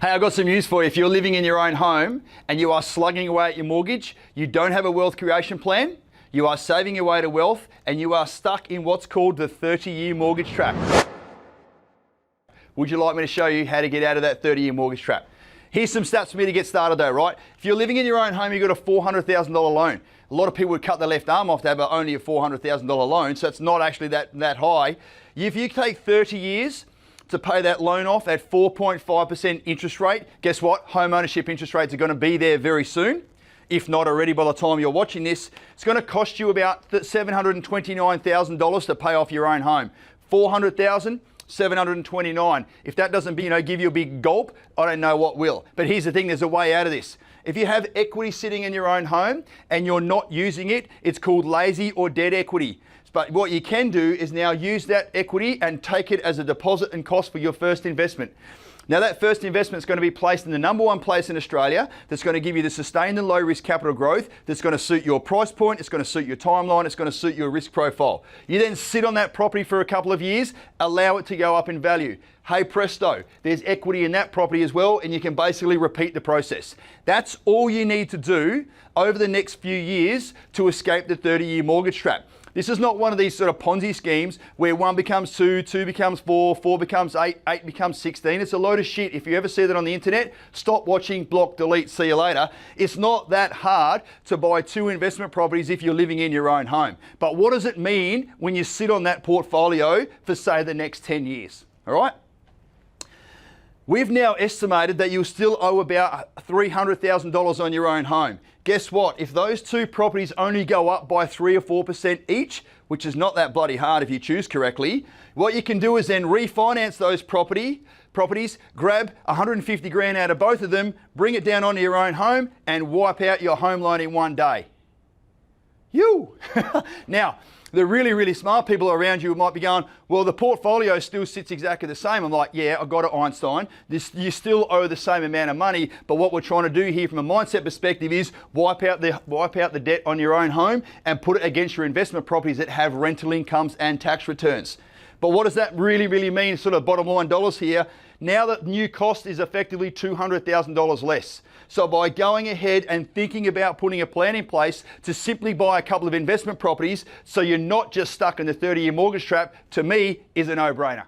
Hey, I've got some news for you. If you're living in your own home and you are slugging away at your mortgage, you don't have a wealth creation plan, you are saving your way to wealth, and you are stuck in what's called the 30-year mortgage trap. Would you like me to show you how to get out of that 30-year mortgage trap? Here's some stats for me to get started though, right? If you're living in your own home, you've got a $400,000 loan. A lot of people would cut their left arm off to have only a $400,000 loan, so it's not actually that high. If you take 30 years to pay that loan off at 4.5% interest rate, guess what? Home ownership interest rates are going to be there very soon. If not already by the time you're watching this. It's going to cost you about $729,000 to pay off your own home. $400,000, $729,000. If that doesn't give you a big gulp, I don't know what will. But here's the thing, there's a way out of this. If you have equity sitting in your own home and you're not using it, it's called lazy or dead equity. But what you can do is now use that equity and take it as a deposit and cost for your first investment. Now that first investment is going to be placed in the #1 place in Australia that's going to give you the sustained and low risk capital growth that's going to suit your price point, it's going to suit your timeline, it's going to suit your risk profile. You then sit on that property for a couple of years, allow it to go up in value. Hey presto, there's equity in that property as well, and you can basically repeat the process. That's all you need to do over the next few years to escape the 30-year mortgage trap. This is not one of these sort of Ponzi schemes where 1 becomes 2, 2 becomes 4, 4 becomes 8, 8 becomes 16. It's a load of shit. If you ever see that on the internet, stop watching, block, delete, see you later. It's not that hard to buy 2 investment properties if you're living in your own home. But what does it mean when you sit on that portfolio for, say, the next 10 years? All right? We've now estimated that you'll still owe about $300,000 on your own home. Guess what? If those 2 properties only go up by 3 or 4% each, which is not that bloody hard if you choose correctly, what you can do is then refinance those properties, grab 150 grand out of both of them, bring it down onto your own home, and wipe out your home loan in 1 day. Now, the really, really smart people around you might be going, well, the portfolio still sits exactly the same. I'm like, yeah, I got it, Einstein. You still owe the same amount of money, but what we're trying to do here from a mindset perspective is wipe out the debt on your own home and put it against your investment properties that have rental incomes and tax returns. But what does that really, really mean, sort of bottom line dollars here? Now that new cost is effectively $200,000 less. So by going ahead and thinking about putting a plan in place to simply buy a couple of investment properties so you're not just stuck in the 30-year mortgage trap, to me is a no-brainer.